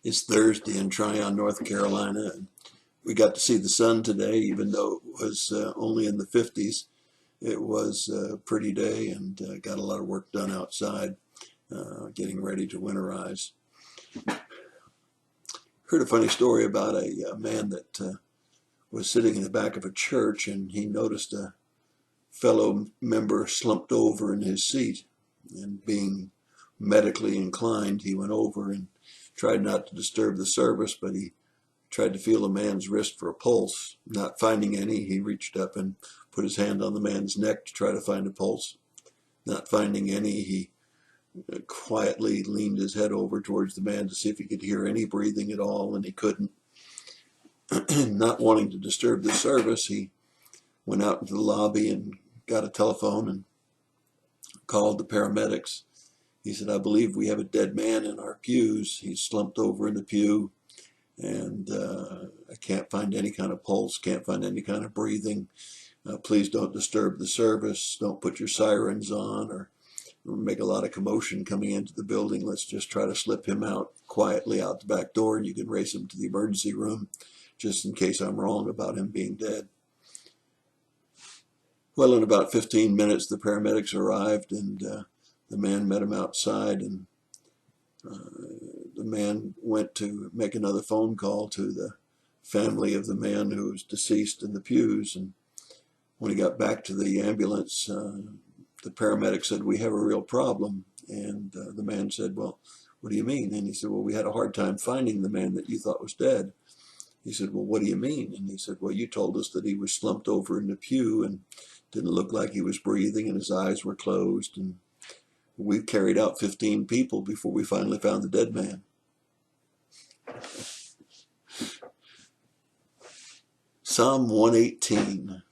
It's Thursday in Tryon, North Carolina, and we got to see the sun today, even though it was only in the 50s. It was a pretty day and got a lot of work done outside, getting ready to winterize. Heard a funny story about a man that was sitting in the back of a church, and he noticed a fellow member slumped over in his seat. And being medically inclined, he went over and tried not to disturb the service, but he tried to feel a man's wrist for a pulse. Not finding any, he reached up and put his hand on the man's neck to try to find a pulse. Not finding any, he quietly leaned his head over towards the man to see if he could hear any breathing at all, and he couldn't. Not wanting to disturb the service, he went out into the lobby and got a telephone and called the paramedics. He said, "I believe we have a dead man in our pews. He's slumped over in the pew, and I can't find any kind of pulse, can't find any kind of breathing. Please don't disturb the service. Don't put your sirens on or make a lot of commotion coming into the building. Let's just try to slip him out quietly out the back door, and you can race him to the emergency room just in case I'm wrong about him being dead." Well, in about 15 minutes, the paramedics arrived, and the man met him outside, and the man went to make another phone call to the family of the man who was deceased in the pews. And when he got back to the ambulance, the paramedic said, "We have a real problem." And the man said, "Well, what do you mean?" And he said, "Well, we had a hard time finding the man that you thought was dead." He said, "Well, what do you mean?" And he said, "Well, you told us that he was slumped over in the pew and didn't look like he was breathing and his eyes were closed. And we carried out 15 people before we finally found the dead man." Psalm 118.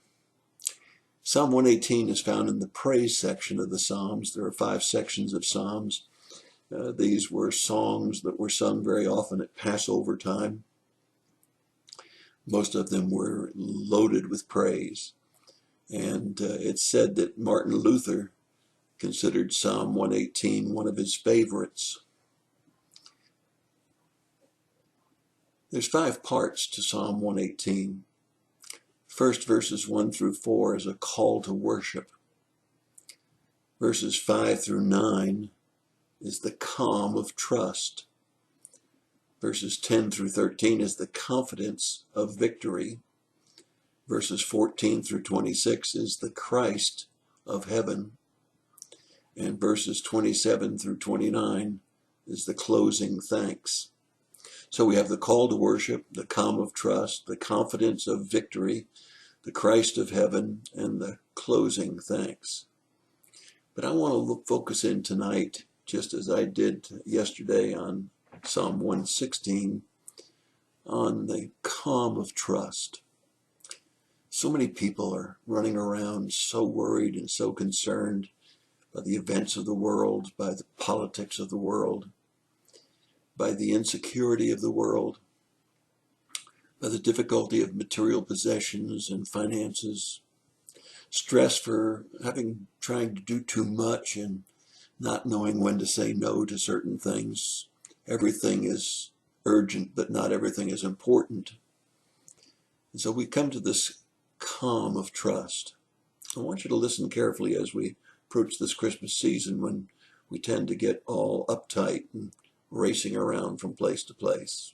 Psalm 118 is found in the praise section of the Psalms. There are 5 sections of Psalms. These were songs that were sung very often at Passover time. Most of them were loaded with praise. And it's said that Martin Luther considered Psalm 118 one of his favorites. There's 5 parts to Psalm 118. First, verses 1 through 4 is a call to worship. Verses 5 through 9 is the calm of trust. Verses 10 through 13 is the confidence of victory. Verses 14 through 26 is the Christ of heaven. And verses 27 through 29 is the closing thanks. So we have the call to worship, the calm of trust, the confidence of victory, the Christ of heaven, and the closing thanks. But I want to focus in tonight, just as I did yesterday on Psalm 116, on the calm of trust. So many people are running around so worried and so concerned by the events of the world, by the politics of the world, by the insecurity of the world, by the difficulty of material possessions and finances, stress for trying to do too much and not knowing when to say no to certain things. Everything is urgent, but not everything is important. And so we come to this calm of trust. I want you to listen carefully as we approach this Christmas season, when we tend to get all uptight and racing around from place to place.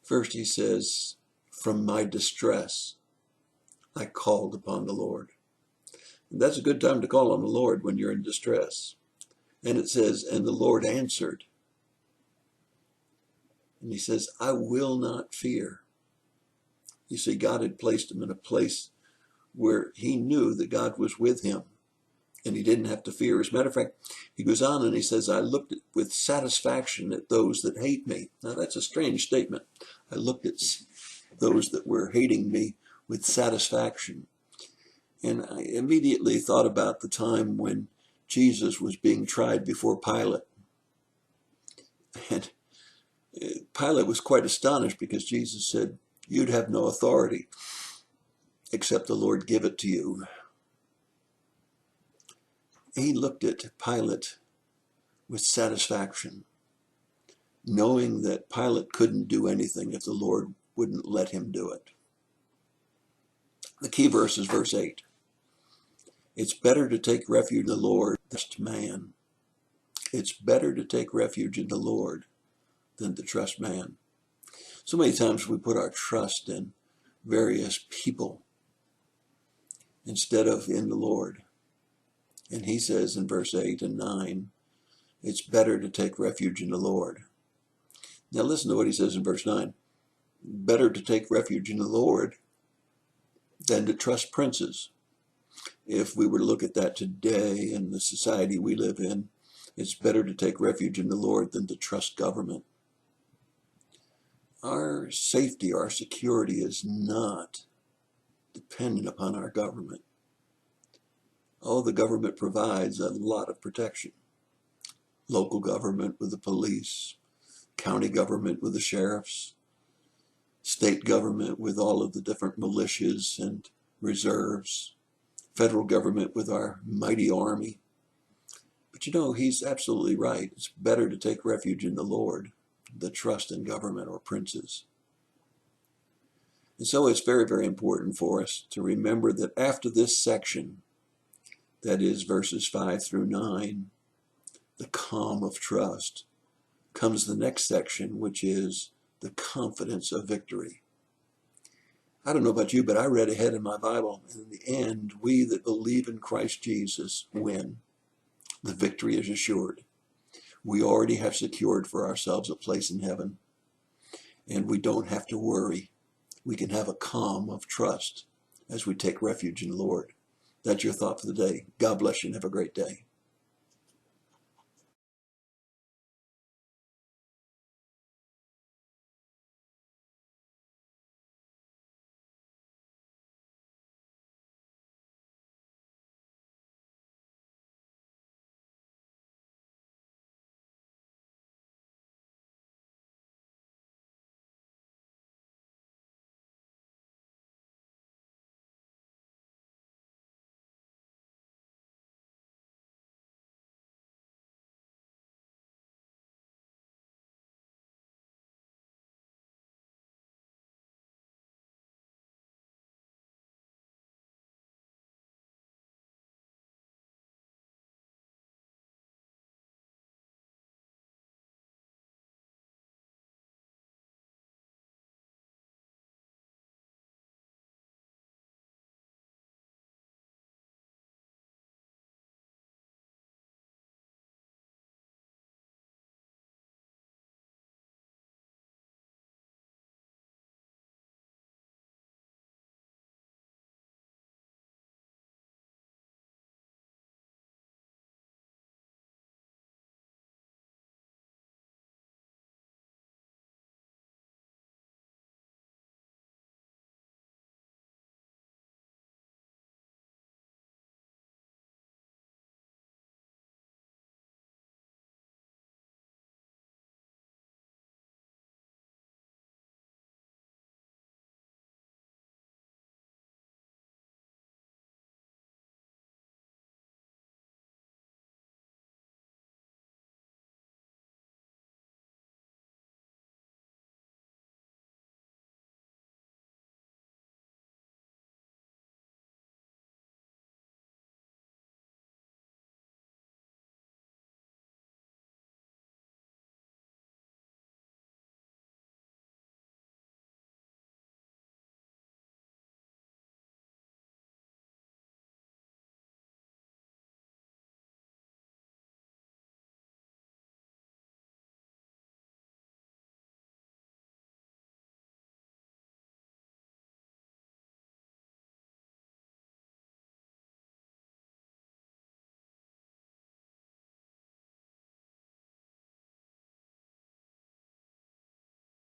First, he says, "From my distress, I called upon the Lord." And that's a good time to call on the Lord, when you're in distress. And it says, "And the Lord answered." And he says, "I will not fear." You see, God had placed him in a place where he knew that God was with him, and he didn't have to fear. As a matter of fact, he goes on and he says, "I looked with satisfaction at those that hate me." Now, that's a strange statement. I looked at those that were hating me with satisfaction. And I immediately thought about the time when Jesus was being tried before Pilate. And Pilate was quite astonished, because Jesus said, "You'd have no authority except the Lord give it to you." He looked at Pilate with satisfaction, knowing that Pilate couldn't do anything if the Lord wouldn't let him do it. The key verse is verse 8. It's better to take refuge in the Lord than trust man. It's better to take refuge in the Lord than to trust man. So many times we put our trust in various people instead of in the Lord. And he says in verse 8 and 9, it's better to take refuge in the Lord. Now listen to what he says in verse 9. Better to take refuge in the Lord than to trust princes. If we were to look at that today in the society we live in, it's better to take refuge in the Lord than to trust government. Our safety, our security is not dependent upon our government. Oh, the government provides a lot of protection. Local government with the police, county government with the sheriffs, state government with all of the different militias and reserves, federal government with our mighty army. But you know, he's absolutely right. It's better to take refuge in the Lord than trust in government or princes. And so it's very, very important for us to remember that after this section, that is verses 5 through 9, the calm of trust, comes the next section, which is the confidence of victory. I don't know about you, but I read ahead in my Bible, and in the end, we that believe in Christ Jesus win. The victory is assured. We already have secured for ourselves a place in heaven, and we don't have to worry. We can have a calm of trust as we take refuge in the Lord. That's your thought for the day. God bless you and have a great day.